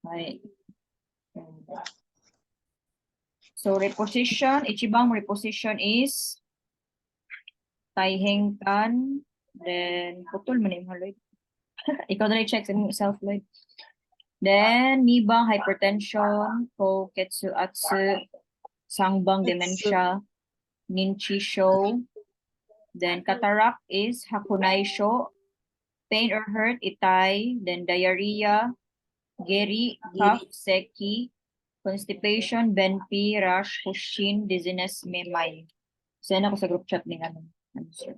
Ay. So reposition, ichibang reposition is taiheng tan, then putol man yung haloy. Ikaw na check sa self Lloyd. Then nibang hypertension, koketsu atsu, sangbang dementia, ninchisho. Then cataract is hakunaisho, pain or hurt, itay, then diarrhea, geri, cough, seki, constipation, benpi, rash, kushin, dizziness, memay. Send ako sa group chat ni ano. Answer.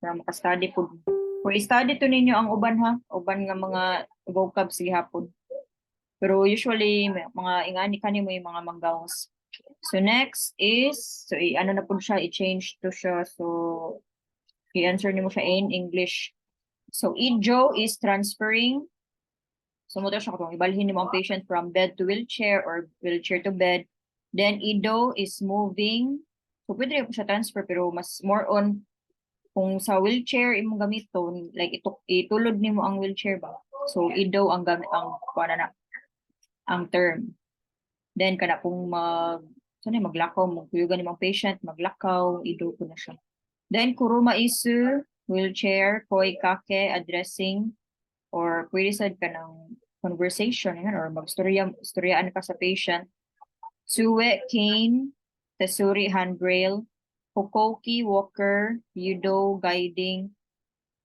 Para maka-study po. Kung i-study to ninyo ang uban ha, uban nga mga vocabs gihapon. Pero usually mga ingani kani mo yung mga manggawas. So next is ano na po siya i-change to siya, so i-answer niyo mo siya in English. So ijo is transferring. So mo siya kung ibalhin mo ang patient from bed to wheelchair or wheelchair to bed. Then ido is moving. So pwede rin po siya transfer pero mas more on kung sa wheelchair imong gamiton, like itulod nimo ang wheelchair ba. So ido ang gamit ang kuana na ang term. Then kana kung maglakaw mo kuyugan nimong patient, maglakaw, ido ko na siya. Then kuruma isu, wheelchair, koi kake, addressing, or pwede sad ka ng conversation or magstorya ka sa patient. Suwe, cane, tesuri, handrail, Hokoki, walker, yudo, guiding.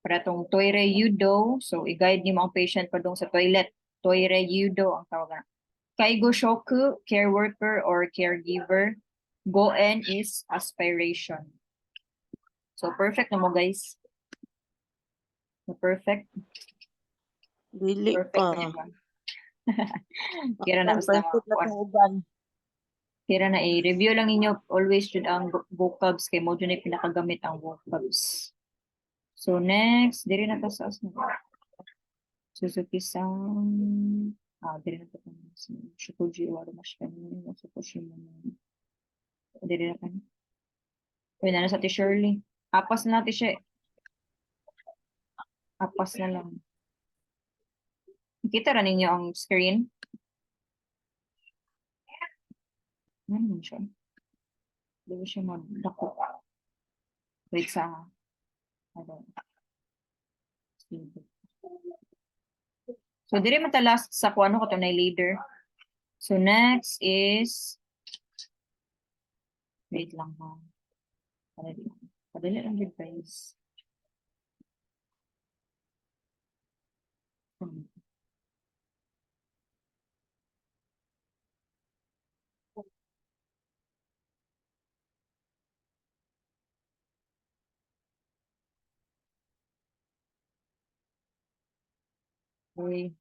Para tong toire yudo, so i-guide ni mo ang patient pa dong sa toilet. Toire yudo ang tawagan. Kaigo shoku, care worker or caregiver. Goen is aspiration. So perfect na mo guys. Perfect. Dili Perfect pa. na mo. Kira na basta Perfect na itong uban. Kira na i-review lang ninyo always yun ang vocabs kay mo dyan ay pinakagamit ang vocabs. So next, diri na ta sa Suzuki-san. Diri na ta sa Shukuji Waramashi kanina. Sukushi mo na. Diri na ta. Uy, na sa Shirley. Apas na natin siya. Apas na lang. Kita ra ninyo ang screen. Ano siya? Dili siya magdako. Wait sa So, diri man ta last sa kung ano ko to na leader. So, next is wait lang ha. Padali lang yun guys. Uy.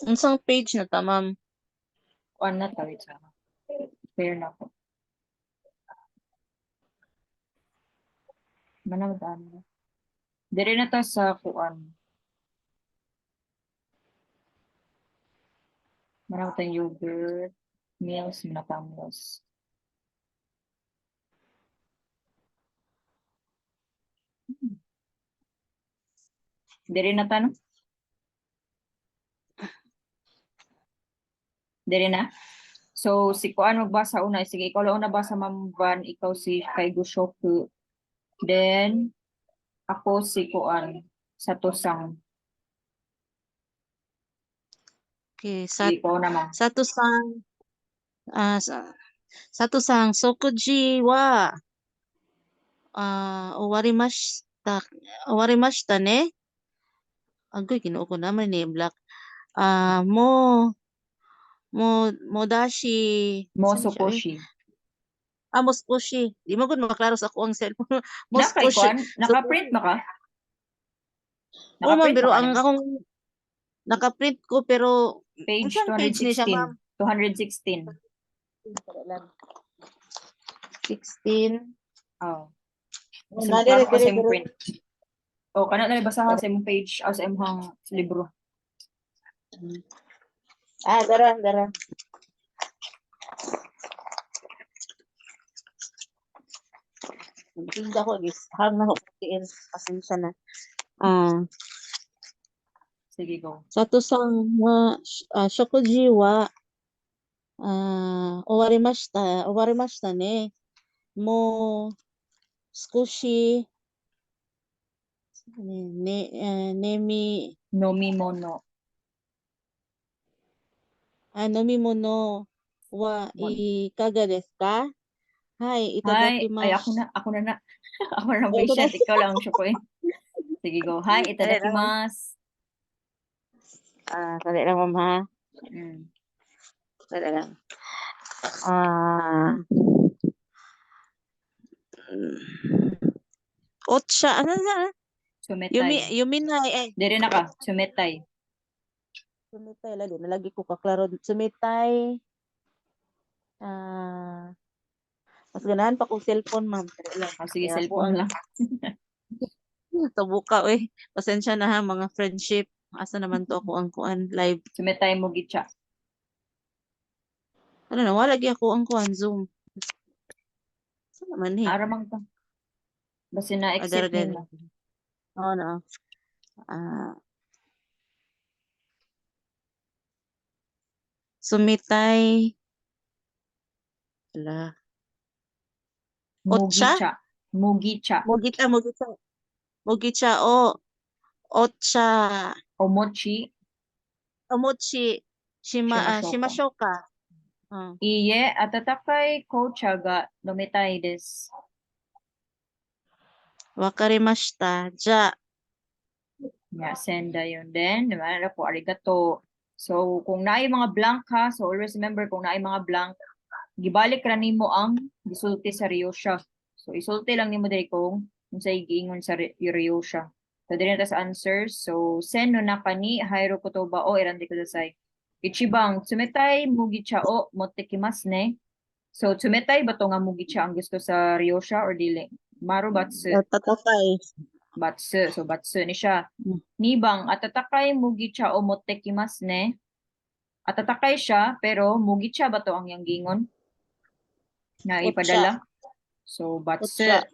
Unsang page na ta, ma'am? Kuan na tawid sa fair na ko. Manawdan. Dire na ta sa kuan. Maraw tayong yogurt, meals, manapamos. Dire na ta, no? Dire na? So, si Kuan magbasa una. Sige, ikaw lang una basa, Ma'am Van. Ikaw si Kaigo Shoku. Then, ako si Kuan. Sa Tosang. Okay, Ikaw naman. Sato-san, Sato-san, Sokuji wa owarimashita ne. Agoy, kinuo ko naman ni Black. Modashi. Mosukoshi. Mosukoshi. Di mo gud maklaro sa ako ang cellphone. Naka, Mosukoshi. Kuan? Naka-print ba ka? Oo, ma'am, pero ba ang ka? akong naka-print ko, pero Page unsang page ni siya, 216. ma'am? 216. 16. Oh. Dire. Print. O, kana na basahan sa imong page o sa imong libro. Dara. Tingda ko is hang na ko tiil. Pasensya na. Ah, Sige, go. sa to sang shokujiwa owarimashita ne. Mo Skushi nemi Nomimono. nomimono wa ikaga desu ka? Hai, Hi. Ay, itadakimasu. ako na. Ako na Ay, ito na. patient. Ikaw lang ang shukoy. Sige, go. Hi, itadakimasu. Dali lang, ma'am, ha? Mm. Dali lang. Ah, Ocha, ano na? Sumetay. Yuminay, Dire na ka. Sumetay. sumitay, nalagi ko kaklaro. Sumitay, mas ganahan pa kong cellphone, ma'am. Dali lang. Sige, Kaya ako cellphone lang. tabuka, pasensya na ha, mga friendship. Asa naman to ako ang kuan live. Sumetay mo gitsa. Ano na, wala lagi ako ang kuan Zoom. Saan naman Aramang ka. Basta na-exit Dara. mo. Oo na. Sumitay. Wala. Otsa? Mugicha. Mugicha. Mugicha o Otsa. Omochi. Omochi. Shimashoka. Shimashoka. Iye, atatakai kocha ga nomitai desu. Wakarimashita. Ja. Yeah, senda yun. Then, naman ako, arigato. So, kung naay mga blank ha, so always remember kung naay mga blank, gibalik ra nimo ang gisulti sa Ryosha. So, isulti lang nimo diri kung sa giingon sa Ryosha. So, diri na ta sa answers. So, sen no nakani, hayro kotoba o irandi kudasai. Ichibang, tsumetai mugicha o motekimasu ne. So, tsumetai ba to nga mugicha ang gusto sa Ryosha or dili? Maru batsu. Tatakay. Batsu. So, batsu ni siya. Hmm. Nibang, atatakai mugicha o motekimasu ne. Atatakay siya, pero mugicha ba to ang yang gingon? Na ipadala? So, batsu. Otsa.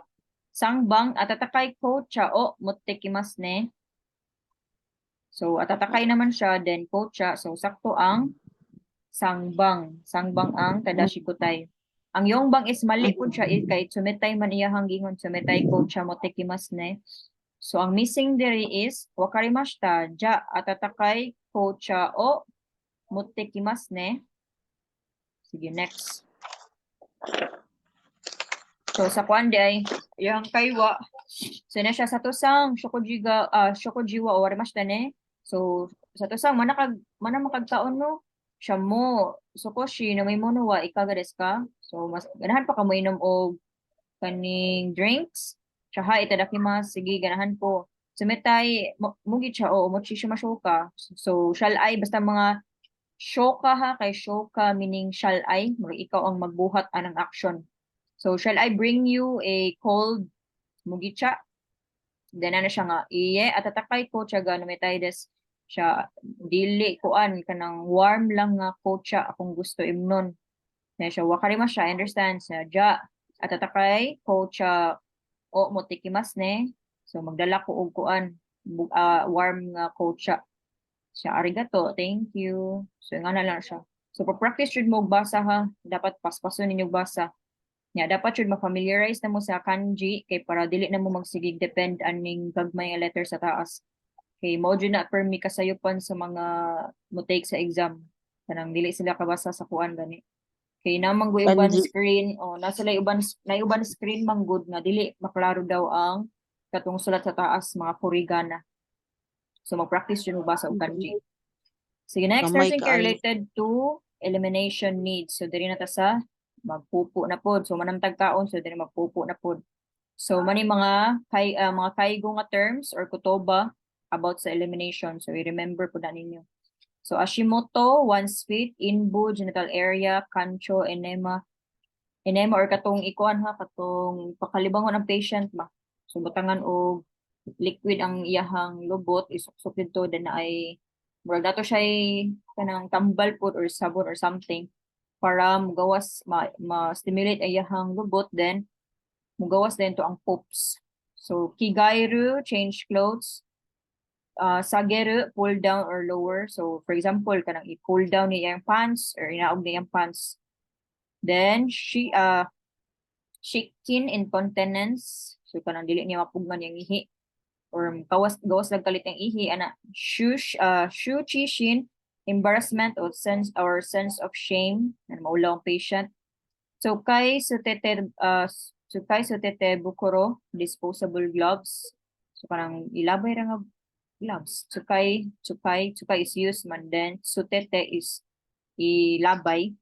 Sangbang, atatakai kocha o motekimasu ne. So, atatakay naman siya, then kocha. So, sakto ang sangbang. Sangbang ang tadashi kutay. Ang yongbang is mali po siya kay tsumetay man iya gingon tsumetay kocha motekimasu ne. So, ang missing there is wakarimashita, ja atatakai kocha o motekimasu ne. Sige, next. So, sa kwan di ay, yung kaiwa, so na siya sa tosang shokojiwa o warimashita ne. So, sa tosang, mana makagtaon no? Siya mo, sokoshi, na may mono wa, ikaga desu ka? So, mas, ganahan pa ka mo inom o kaning drinks. Siya ha, itadakimasu, sige, ganahan po. Sumetay, mugi siya o, mochi shimashoka. So, shall I, basta mga shoka ha, kay shoka meaning shall I, ikaw ang magbuhat anang action. So, shall I bring you a cold mugicha? Then ano siya nga, iye, atatakay ko siya ga namitay des siya, dili kuan kanang warm lang nga kocha akong gusto imnon. Then siya, wakarima siya, understand siya, ja, atatakay kocha o motikimas ne. So, magdala ko og kuan, warm nga kocha. Siya, arigato, thank you. So, nga na lang siya. So, pa-practice yun mo basa ha. Dapat paspason ninyo basa. Ya, dapat yun ma-familiarize na mo sa kanji kay para dili na mo magsigig depend aning gagmay nga letter sa taas. Kay mao jud na permi kasayupan sa mga mo take sa exam. Kanang dili sila kabasa sa kuan gani. Kay namang uban Kanji. screen o nasa lay uban screen man good nga dili maklaro daw ang katong sulat sa taas mga kurigana. So mag-practice yun mo basa og kanji. Sige, next Gamay nursing ka, care ay. related to elimination needs. So diri na ta sa magpupo na pod. So manamtag kaon so diri magpupo na pod. So mani mga kaigo nga terms or kutoba about sa elimination. So i-remember po na ninyo. So Hashimoto, 1 feet, inbu, genital area, kancho, enema or katong ikuan ha, katong pakalibangon ang patient ba. So butangan og liquid ang iyahang lubot, isuksok dito then ay murag dato siya kanang tambal pod or sabon or something para magawas ma-stimulate ang iyahang lubot then Mugawas din to ang poops. So kigairu, change clothes. Sageru, pull down or lower. So for example, kanang i-pull down niya yung pants or inaog niya yung pants. Then shikin incontinence. So kanang dili niya mapugman yung ihi or gawas lang kalit yung ihi ana. Shuchishin, embarrassment or sense of shame na maulaw ang patient. Tsukay sutete bukuro, disposable gloves. So parang ilabay ra nga gloves. Tsukay is used man. Then sutete is ilabay.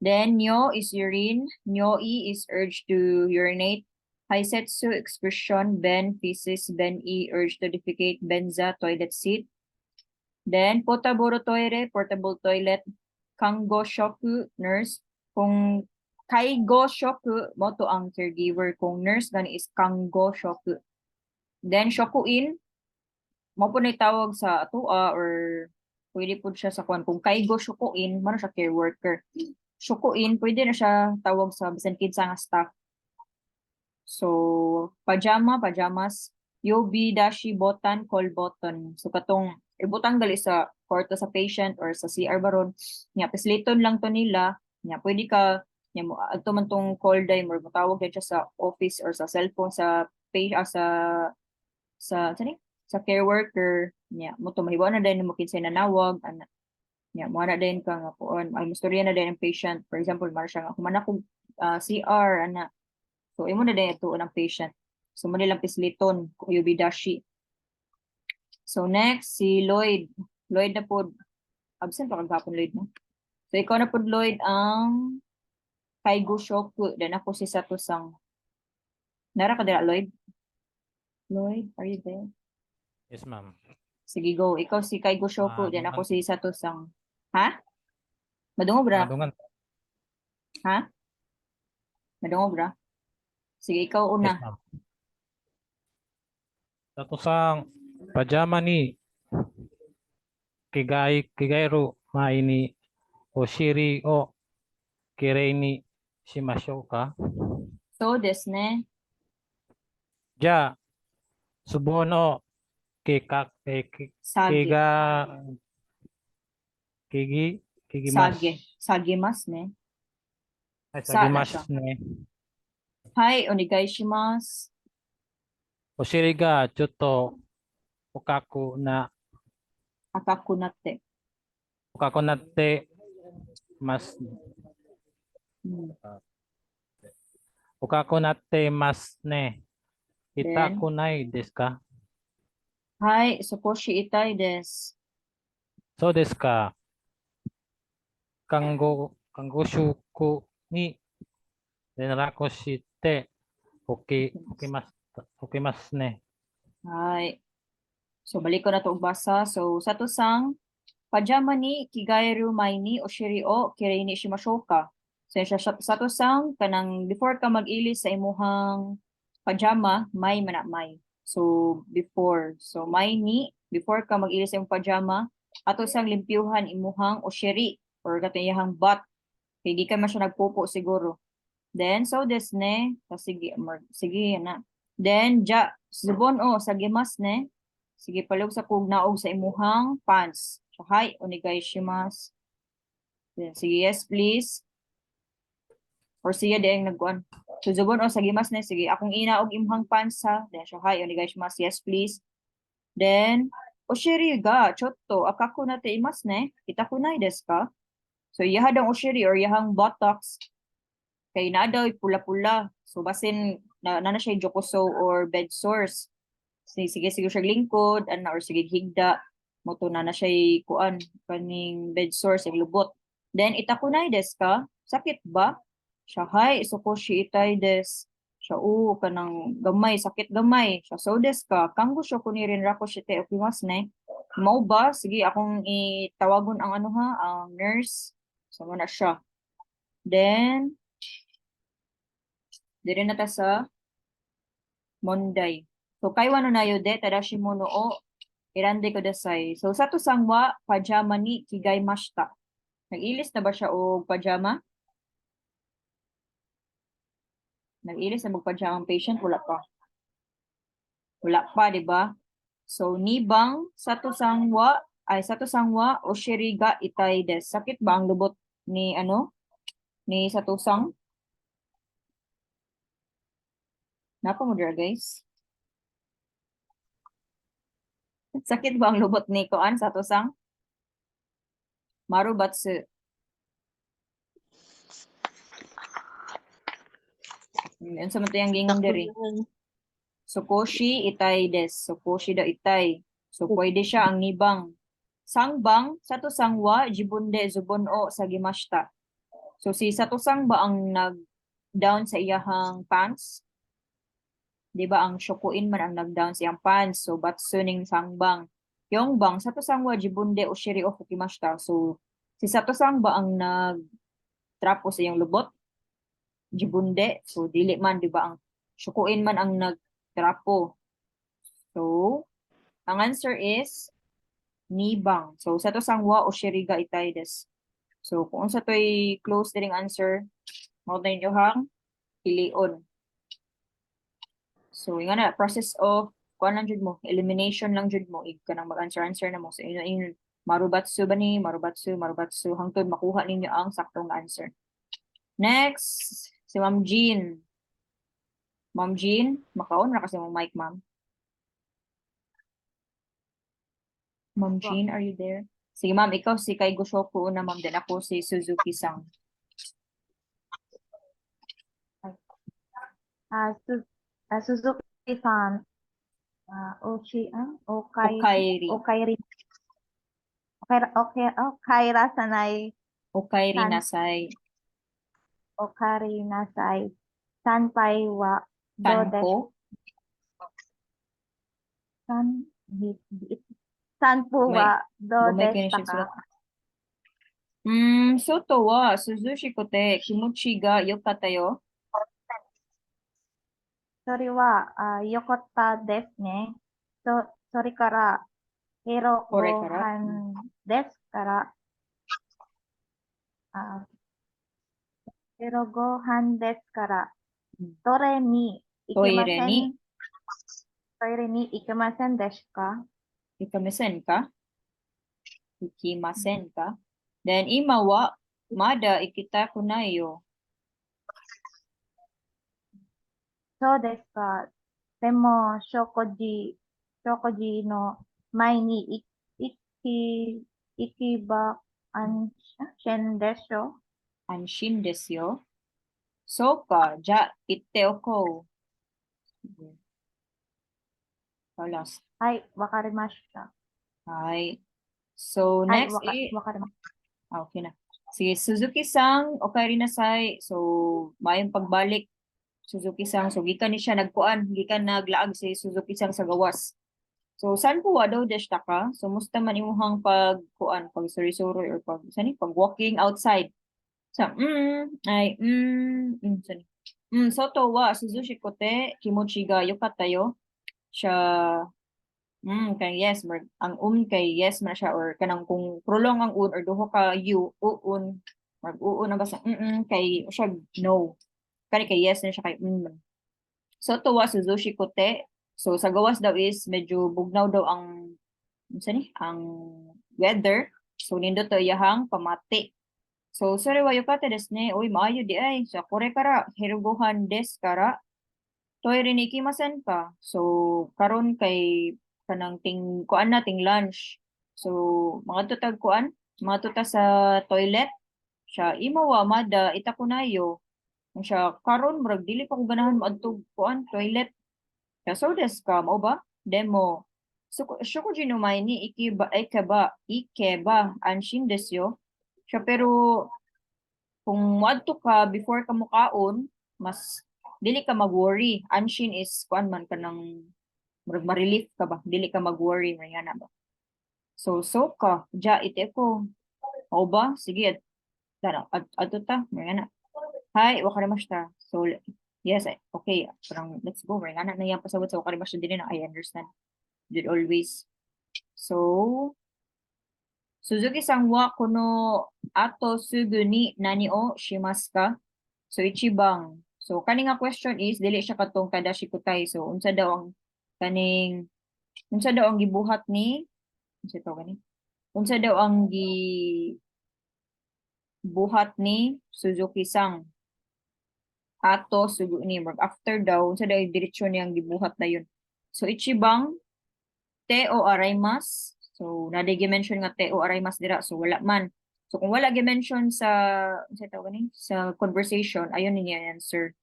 Then nyo is urine. Nyoi is urge to urinate. Haisetsu expression, ben feces, ben urge to defecate, benza toilet seat. Then portable toilet. Kango shoku, nurse. Kung kaigo shoku, mo to ang caregiver. Kung nurse, gani is kango shoku. Then shokuin, mo po na tawag sa atua or pwede po siya sa kwan. Kung kaigo shokuin, mo na siya care worker. Shokuin, pwede na siya tawag sa bisan kinsa nga staff. So, pajamas, yobi, dashi, botan, call button. So, katong ibutang gali sa kwarto sa patient or sa CR baron, nga pisliton lang to nila, nga pwede ka, nga mo, ato man tong call dime or matawag din siya sa office or sa cellphone sa sa care worker, nga mo to mahibaw na din mo kinsay nanawag, ana. Nga mo na din ka nga poon, ay mustorya na din ang patient. For example, mara siya nga humana kog CR ana. So, imo na din ito ng patient. So, mo nilang pisliton, Yubidashi. So, next, si Lloyd. Lloyd na po, absent pa kagapon Lloyd, no? So, ikaw na po, Lloyd, ang Kaigo Shoku. Then ako si Sato-sang. Nara ka dira, Lloyd? Lloyd, are you there? Yes, ma'am. Sige, go. Ikaw si Kaigo Shoku, then ako si Sato-sang. Ha? Madungo, bra? Madungan. Ha? Madungo, bra? Sige, ikaw Yes, una. ma'am. Sato sang pajama ni Kigairu mai ni Oshiri o kirei ni shimashou ka? So, desu ne. Ja, subon o Sage. kigimasu. Sagemas ne. Ay, Sa na sagimasu siya. ne. Hi, onegai shimasu. Oshiri ga chotto okaku Akakunate. natte mas okaku natte mas ne. Then? Itaku nai desu ka? Hi, Sukoshi itai desu. So desu ka? Kango ni renraku shite okimasu ne. Hi. So, balik ko na to og basa. So, sa to sang, pajama ni Kigairu mai ni Oshiri o kirei ni shimashou ka. So, sa to sang, kanang before ka mag-ilis sa imuhang pajama, may manamay. So, before. So, may ni, before ka mag-ilis sa imong pajama, ato sang limpyuhan imuhang Oshiri or katayahang butt. Kaya di ka man siya nagpupo siguro. Then, so desu ne. Sige, sige na. Then, subon o, sagimas ne. Sige, palog sa kugnaog sa imuhang pants. So, hi, onegai shimasu. Then, sige, yes, please. Or siya din nagkuan. So, subon o, sagimas ne. Sige, akong inaog imuhang pants ha. Then, so, hi, onegai shimasu. Yes, please. Then, oshiri ga, chotto, akaku nate imasu ne. Itakunai desu ka? So, yahadang oshiri or yahang buttocks, kay na daw pula-pula. So basin na siya jokoso or bed sores. Sige siya lingkod ana or sige higda mo to na siya kuan kaning bed sores ug lubot. Then itakunay desu ka? Sakit ba? Siya hay sukoshi itai desu. Siya kanang gamay sakit gamay. Siya so desu ka? Kanggo siya kunirin rako shite okimasu ne. Mao ba? Sige akong itawagon ang ang nurse. So na siya. Then dire na ta sa Monday. So kaiwa no nayo de tadashi mo no o irande kudasai. So sa to sangwa pajama ni kigaimashita. Nag-ilis na ba siya og pajama? Nag-ilis na magpadya ang patient, wala pa. Wala pa, di ba? So, nibang sato sangwa o shiriga itay des. Sakit ba ang lubot ni ni satusang? Napa mo dira, guys? Sakit ba ang lubot ni Koan satusang? Marubatsu. Yan sa matayang gingon diri. Takulan. Sukoshi itay des. Sukoshi da itay. So, pwede siya ang nibang. Sangbang, sato sangwa, jibunde, zubono, sa gimashita. So, si satusang ba ang nag-down sa iyahang pants? Di ba ang shokuin man ang nag-down sa iyang pants? So, batsu ning sangbang. Yongbang, sato sangwa, jibunde, o shiri, o fukimashita. So, si satusang ba ang nag-trapo sa iyang lubot? Jibunde. So, dili man, di ba ang shokuin man ang nag-trapo. So, ang answer is nibang. So, sa to sangwa o shiriga itay des. So, kung sa to'y close din answer, mo na inyo hang pilion. So, yung na, process of, kuan lang jud mo, elimination lang jud mo, ig ka nang mag-answer na mo. So, yun, marubatsu ba ni, marubatsu, hangtod makuha ninyo ang saktong answer. Next, si Ma'am Jean. Ma'am Jean, makaon na kasi mong mic, ma'am. Ma'am Jean, are you there? Sige, ma'am, ikaw si Kay Gushoku una, ma'am, din ako si Suzuki-sang. Suzuki-san, Okairi. Okaira sanai, Okairi San- nasai. okari nasai, sanpai wa do desu. Tanko. Sanpu wa do Lumay kayo desu siya sulat. ka. Soto wa suzushi kote kimochi ga yokata yo. Sori wa yokotta desu ne. Sori kara hero Kore kara? gohan desu kara. Hero gohan desu kara. Tore ni Toire ni. ikimasen. Toire ni ikimasen desu ka. Ikamasen ka? Ikimasen ka? Then ima wa mada ikita kunayo. So desu ka. Demo shokoji no mai ni ikiba anshin desho. Anshin desu yo. So ka, ja itte oko. Last. Hai, wakarimashita. Hi. So Hai, next wakarimashita. okay na. Sige, Suzuki-sang, okay rin na say. So, mayong pagbalik. Suzuki-sang. So, gikan ni siya nagkuan. Gikan naglaag si Suzuki-sang sa gawas. So, saan po daw deshta ka? So, musta man imuhang pagkuan, pag suri-suri or sani, pag walking outside. So, sani. Soto wa, Suzushi kote, kimochi ga yokata yo. Siya, kay yes, ang kay yes man siya or kanang kung prolong ang or duho ka uun, mag-uun na basta kay siya no. Kani kay yes na siya kay man. So to wa Suzushi kote. So sa gawas daw is medyo bugnaw daw ang ang weather. So nindot to iyahang pamati. So sorry wa yukata desu ne. Uy maayo di ay. So kore kara hirugohan desu kara. Toire ni ikimasen ka. So karon kay kanang kuan nating lunch. So mga tutag kuan, mga tuta sa toilet. Siya imawa mada itakunayo. Siya karon murag dili pa ko ganahan moadtog kuan toilet. Siya so des ka mo ba? Demo. So shokuji no mai ni ikeba anshin desu yo. Siya pero kung moadto ka before ka mukaon, mas dili ka mag-worry. Anshin is kuan man ka ng ma-relief ka ba? Dili ka mag-worry man yan ba? So ka, ja ite ko. O ba? Sige, ato ta, man Hi, wakarimashita. So yes, okay. Parang let's go. Man na yan pasabot sa wakarimashita din na I understand. Did always. So Suzuki-san wa kono ato sugu ni nani o shimasu ka? So ichibang. So kani nga question is dili siya katong tadashi kutay. So unsa daw ang gibuhat ni unsa to gani? Unsa daw ang gibuhat ni Suzuki-sang ato sugo ni after daw unsa daw yung diretsyon niyang gibuhat na yun. So ichibang te o araymas. So naday gi-mention nga te o araymas dira. So wala man. So kung wala gi-mention sa unsa tawag ni sa conversation, ayun niya answer.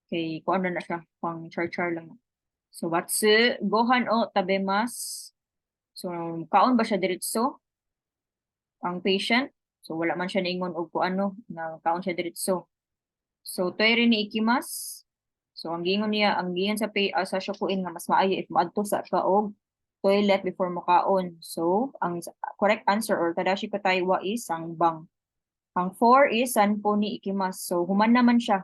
Okay, kung ano na siya, pang char-char lang. So watsu gohan o tabemas. So kaon ba siya diretso? Ang patient. So wala man siya niingon og kung ano na kaon siya diretso. So toire ni ikimas. So ang gingon sa shokuin nga mas maayo if maadto sa kaog toilet before mo kaon. So ang correct answer or tadashi kutay wa is sangbang. Ang 4 is sanpo ni ikimas. So human naman siya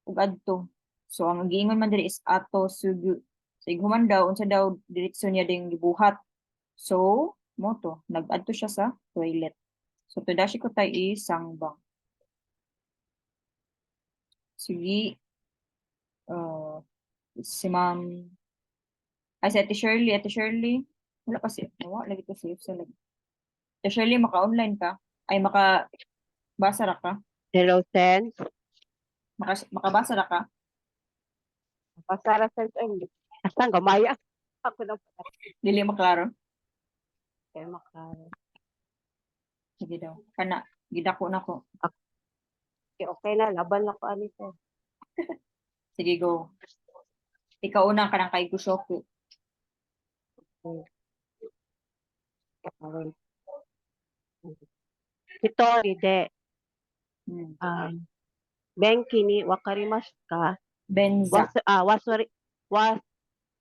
ug adto. So ang giingon man diri is ato sugu. So human daw unsa daw diretso niya ding gibuhat. So mo to nag-adto siya sa toilet. So tadashi kutay is sangbang. Sige. Si Ma'am ay si Ate Shirley. Wala kasi. Wala lagi to safe sa lagi. Ate Shirley, maka-online ka? Ay, makabasa ra ka? Hello, Sen. Makabasa ra ka? Pasara, Sen. Ay, asan gamaya? Ako na pala. Dili maklaro? Kaya makara. Sige daw. Kana, gidako na ko. Okay na, laban na ko, ani, Sen. Sige, go. Ikaw una ka ng kay Kushoku. Hitori de, benki ni wakarimasu ka? Benza.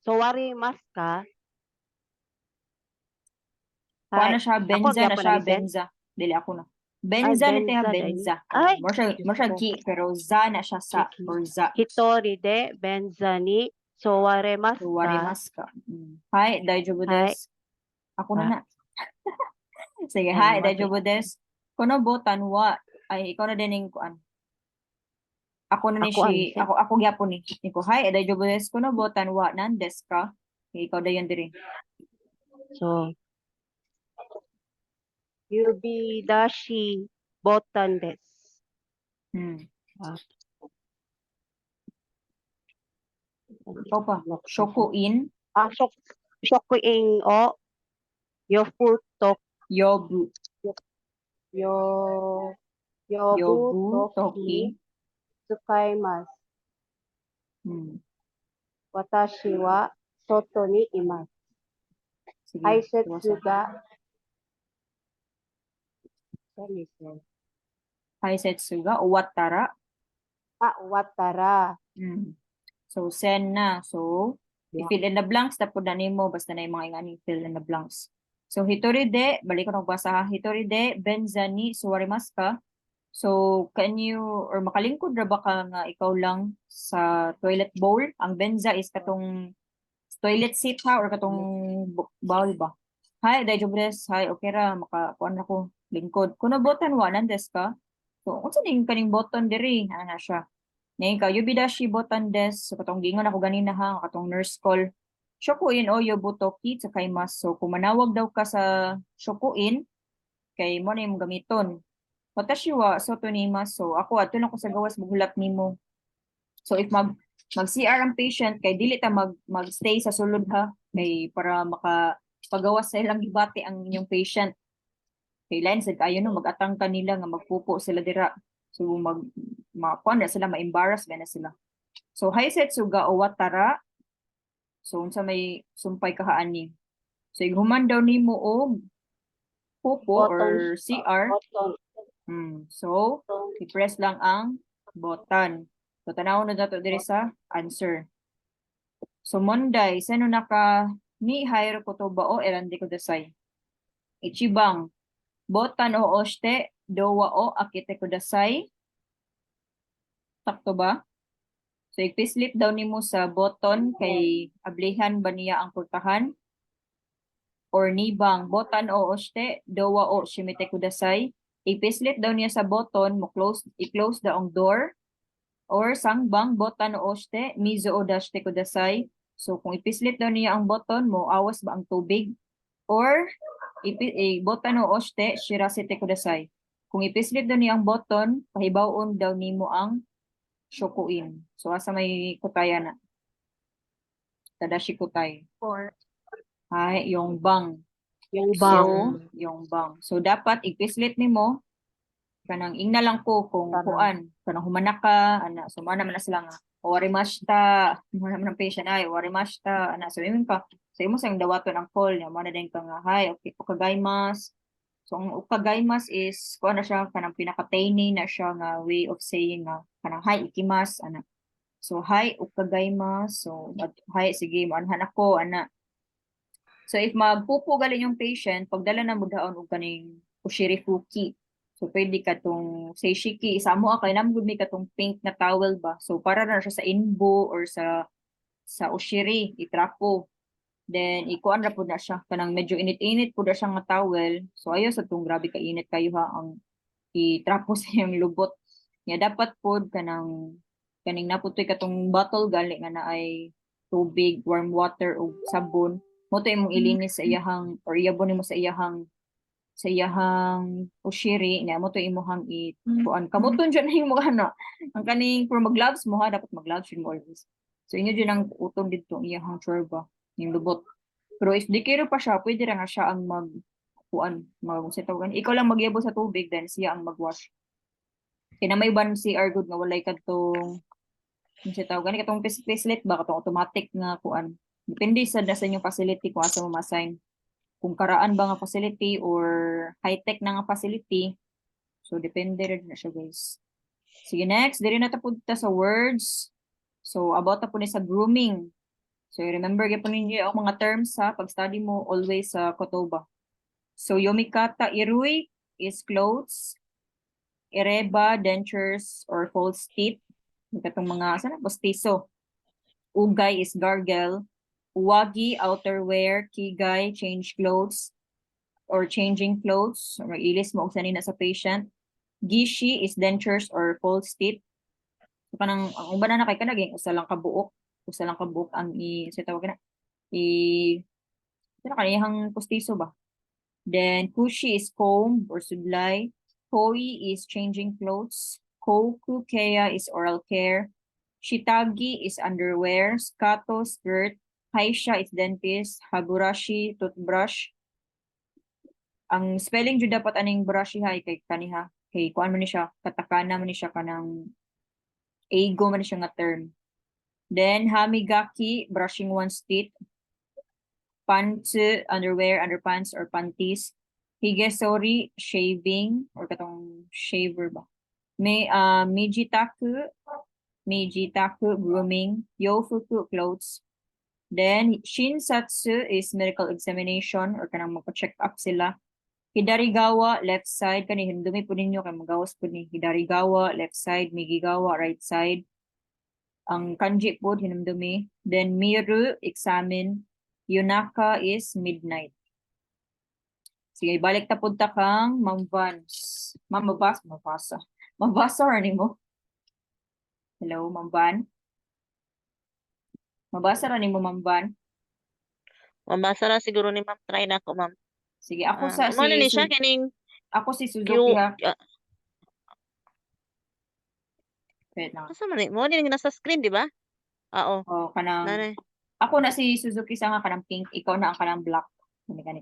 Sowarimasu ka? Kuha na siya, benza na gyapon siya, na ni Sen. benza. Dili ako na. Benza na tayo, benza dahil. benza. Ay, Mo siya Diyos ko. ki, pero za na siya sa, Ki. or za. Hitori de, benza ni sowarimasu So, ka? warimasu ka. Hi, daijoubu desu. Ako na na. Sige, hi, Ano, daijoubu desu. Kono botan wa, ay, ikaw na din yung kuan. Ako na ni Ako, si, ano, ako gyapon ni. Iko, hi, daijoubu desu. Kono botan wa, nan desu ka? Ikaw da yun diri. So, Yubidashi botan desu. Ikaw pa. Shokuin, Shokuin o yofuto yobu, yobu toki toki. tsukaimasu. Watashi wa soto ni imasu. Sige. Haisetsu ga Haisetsu ga uwattara. watara. So, sen na. So, i-fill in the blanks, tapos na nimo, basta na yung mga ingani, fill in the blanks. So, hitori de, balik ko nagbasa ha, hitori de, benza ni suwarimasu ka. So, can you, or makalingkod ra ba ka nga ikaw lang sa toilet bowl? Ang benza is katong toilet seat ha, or katong bowl ba? Hi, daijoubu desu. Hi, okay ra, makakuan ako, lingkod. Kuno botan wa, nandes ka? So, unsa ning kaning button diri? Ana na siya. Ngayon ka, yubidashi botan desu. So, katong gingon ako ganina ha, katong nurse call. Shokuin o yobutoki sa kaimas. So, kung manawag daw ka sa shokuin, kay mo na yung gamiton. Watashi wa soto nimasu. So, ako, ato lang ko sa gawas, magulat nimo. So, if mag-CR ang patient, kay dili ta mag-stay sa sulod ha, kay para makapagawas sa ilang gibati ang inyong patient. Kay line said kayo no, mag-atang kanila nga magpupo sila dira. So, kuan na sila, ma-embarrass na sila. So, haisetsu ga owatara. So, unsa may sumpay kahaani. So, ighuman daw nimo og pupo or CR. So, i-press lang ang button. So, tanawon na dato diri sa answer. So, Monday, sino naka ni Hairo Kotoba o Erandi Kudasai? Ichibang, botan o oshite, dowa o akite kudasai. Sakto ba? So, ipislip daw nimo sa button kay ablihan ba niya ang pultahan? Or nibang, botan o oshite, dowa o shimite kudasai. Ipislip daw niya sa button, i-close daw ang door. Or sangbang botan no oshite mizu o dashite kudasai. So kung ipislit daw niya ang boton mo, awas ba ang tubig? Or botan no oshite shirasete kudasai. Kung ipislit daw niya ang boton, pahibawon daw nimo ang shokuin. So asa may kutaya na? Tadashi kutay. 4. Ay, yung bang. Yung So, bang. yung bang. So, dapat ipislit nimo kanang ingna lang ko kung Tanang. kuan kanang humanak ka ana so mana man na sila nga warimashita mana man ang patient ay warimashita ana so yun ka so imo sang dawaton ang call niya mana din ka nga hi okay ukagaimas so ang ukagaimas is kuan na siya kanang pinaka-tiny na siya nga way of saying nga kanang hi ikimas ana so hi ukagaimas so hi sige maanhan ako ana so if magpupo galing yung patient pagdala na mo daon og kaning ushirifuki. So, pwede ka tong seishiki. Isa mo kay namgud mi katong pink na towel ba. So, para na siya sa inbo or sa ushiri, itrapo. Then, ikuan ra po na siya. Kanang medyo init-init po na siya nga towel. So, ayo sa tong grabe ka init kayo ha ang itrapo sa iyang lubot. Nga dapat po kaning naputoy katong bottle gali nga na ay tubig, warm water o sabon. Mo to imong ilinis sa iyahang or iyabon nimo sa iyahang ushiri niya mo to imuhang kuan kamuton dyan na yung mga ano ang kaning for mag-gloves mo ha dapat mag-gloves yun mo always so inyo dyan ang utong dito iyahang chorba yung lubot pero if di kayo pa siya pwede ra nga siya ang ikaw lang magyabo sa tubig then siya ang mag-wash kaya may ban si Argood nga walay kadtong yung siya tawag katong facility ba katong automatic nga kuan depende sa inyong facility kung asa mo ma-assign kung karaan ba nga facility or high-tech na nga facility. So, depende rin na siya, guys. Sige, next. Dili na tapunta sa words. So, about na po ni sa grooming. So, remember, gapon ninyo ang mga terms sa pag-study mo always sa kotoba. So, yomikata irui is clothes. Ireba, dentures, or false teeth. Itong mga, sana, postiso. Ugay is gargle. Uwagi, outerwear, kigay, change clothes, or changing clothes, or ilis mo og sanina sa patient. Gishi is dentures or false teeth. So, kanang, ang uban na kay kanaging, usa lang kabuok ang sa tawag na, kaniyang postiso ba? Then, kushi is comb or sudlay. Koi is changing clothes. Koku kea is oral care. Shitagi is underwear. Skato, skirt. Haisha is dentist, hagurashi, toothbrush. Ang spelling jud dapat aning brush hay kay kaniha. Kay kuan man ni siya, katakana man ni siya kanang eigo man ni siya nga term. Then hamigaki, brushing one's teeth. Pants, underwear, underpants or panties. Higesori, shaving or katong shaver ba. Mijitaku, grooming. Yofuku, clothes. Then, shinsatsu is medical examination or kanang magpa-check up sila. Hidarigawa, left side. Kani, hindumi po ninyo kay magawas po ni Hidarigawa, left side. Migigawa, right side. Ang kanji po, hinumdumi. Then, miru, examine. Yunaka is midnight. Sige, balik ta punta kang Mambans. Mabasa. Mabasa rin mo. Hello, Mamban. Mabasa rin mo, Mamban. Mabasa ra siguro ni ma'am. Try na ako, ma'am. Sige, ako sa Ano ni siya kining ako si Suzuki Q. ha. Wait lang. Asa man ni? Mo ni nasa screen, di ba? Oo. Oh, kanang Nanay. ako na si Suzuki sa nga kanang pink, ikaw na ang kanang black. Kani.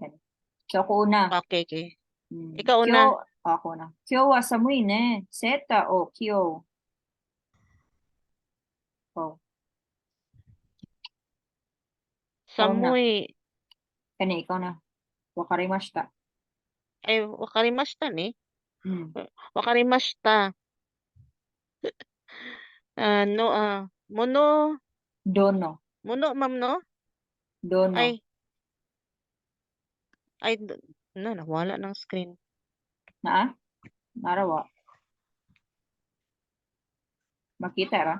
So ako una. Okay, okay. Hmm. Ikaw una. Ako na. Kyo wa samui ne. Seta o kyo. Oh, Samui. kani ikaw na. Wakarimashita. Ay, wakarimashita ni. Hmm. Wakarimashita. Mono. Dono. Mono, ma'am, no? Dono. Ay, nawala ng screen. Na? Narawa. Makita ra?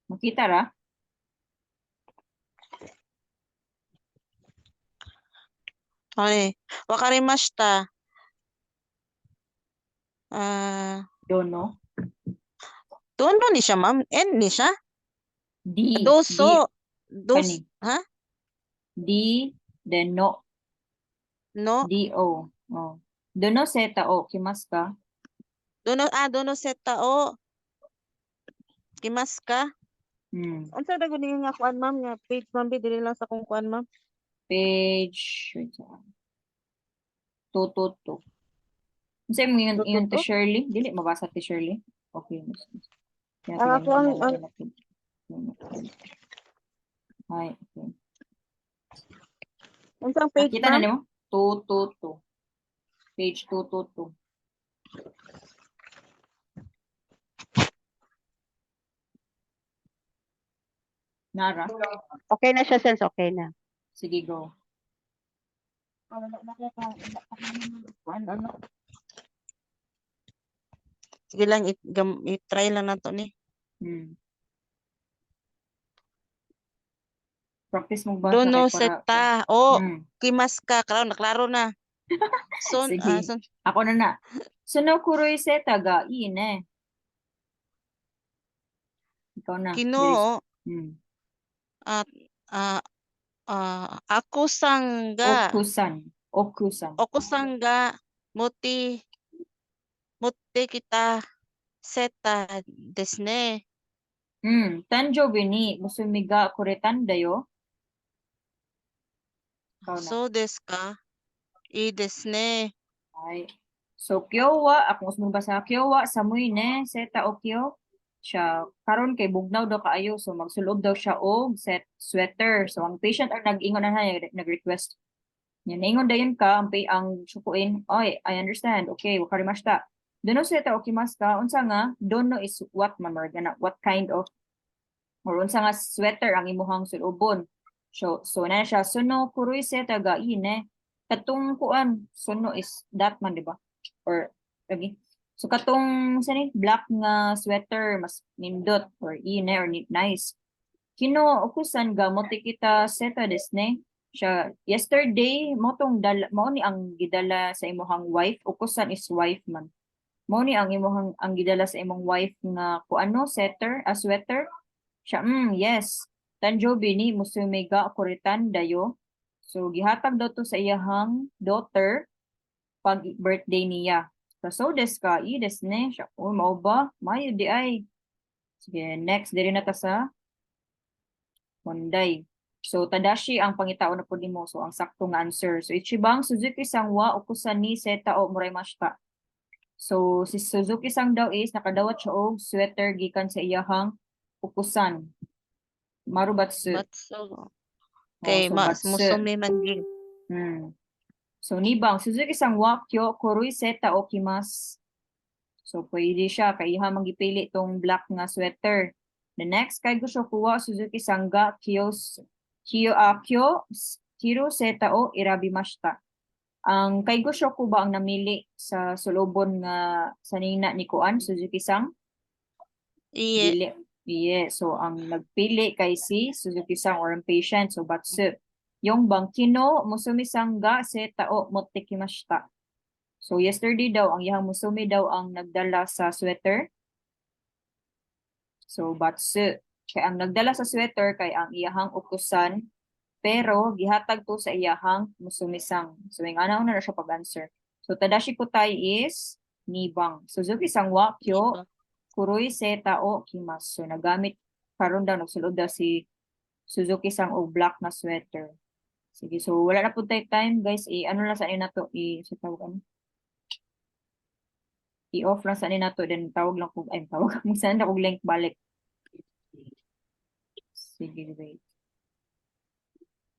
Makita ra? Ay, wakarimashita. Ah, Dono. dono ni siya, ma'am. Ni siya? Di. Doso. Kani. Ha? Di. Then no. No. D-O. Oh. Dono seta o kimasu ka? Dono seta o. Kimas ka? Hmm. Unsa daw guni nga kuan, ma'am, nga page, ma'am, dili lang sa kung kuan, ma'am. Page. Wait lang. 222. Kasi mo yun, yun ti 222? Shirley. Dili mabasa ti Shirley. Okay. Kaya Ah, tingnan ako ang- mo natin. Ay, okay. Unsang page, Nakita na ma'am? nimo? 222. Page 222. Nara? Okay na siya, sense. Okay na. Sige, go. Sige lang, i-try lang nato ni. Hmm. Practice mo basa Dono kay para. seta o. Hmm. Kimas ka. Naklaro na. Sige. Ako na. Suno kuroy seta ga ine. Ikaw na. Kinoo. Hmm. At ako sangga. Okusan. Okusan. Ako sangga. Muti kita seta desu ne. Tanjobi ni musumiga kuretan dayo. Ikaw na. So desu ka? I desu ne. Ay. So, kyo wa, ako mas magbasa, kyo wa, samuy ne, seta o kyo. Siya, karon kay bugnaw daw kaayo, so magsulob daw siya og sweater. So, ang patient ang nag-ingon na nag-request. Yan, naingon dayon ka, ang sukuin, oy, I understand, okay, wakarimashita. Dono seta okimasu ka, unsa nga, dono is what, mamar, what kind of, or unsa nga sweater ang imuhang sulubon. So na siya, suno kuroy seta ga ine. Katong kuan, suno is that man, di ba? Or, lagi. So katong, sani, black nga sweater, mas nindot, or ine, or nice. Kino, ukusan ga, mo kita seta desne. Siya, yesterday, mo ni ang gidala sa imuhang wife, ukusan is wife man. Mo ni ang ang gidala sa imong wife nga, kuano, sweater. Siya, yes. Tanjobi ni Musumiga Kuritan dayo. So, gihatag daw to sa iyahang daughter pag birthday niya. So des ka, des ne. Siya, mao ba? Mayo di ay. Sige, next, diri na ta sa Monday. So, Tadashi ang pangitaon na po nimo. So, ang saktong answer. So, Ichibang Suzuki sang wa ukusan ni seta o muraymashita. So, si Suzuki sang daw is nakadawat siya og sweater gikan sa iyahang ukusan. Marubatsu. Batso. Okay, so mas batsu. musumi man gid. So, nibang, Suzuki sang wakyo, korui seta okimasu. So, pwede siya, kay iha magipili tong black nga sweater. The next, kay gusto kuwa, Suzuki sangga, kyo, kiro seta o irabimashita. Ang kay gusto ko ba ang namili sa sulubon nga sa nina ni Kuan, Suzuki sang? Iye. Dili. Yeah, so ang nagpili kay si Suzuki sang or ang patient, so batsu. Yung bangkino, musumi sangga seta o motekimashita. So yesterday daw, ang iyang musumi daw ang nagdala sa sweater. So batsu. Kaya ang nagdala sa sweater kay ang iyahang ukusan, pero gihatag to sa iyahang musumisang. So yung ana na siya pag-answer. So Tadashi Kutai is nibang. Suzuki sang wakyo, kuroy seta o kimasu. So nagamit karon daw, nagsulod daw si Suzuki sang o black na sweater. Sige, so wala na po tayo time, guys. Ano lang sa na to, sa tawag i-off lang sa na to, then tawag lang kung, tawag, saan na kong link balik. Sige, wait.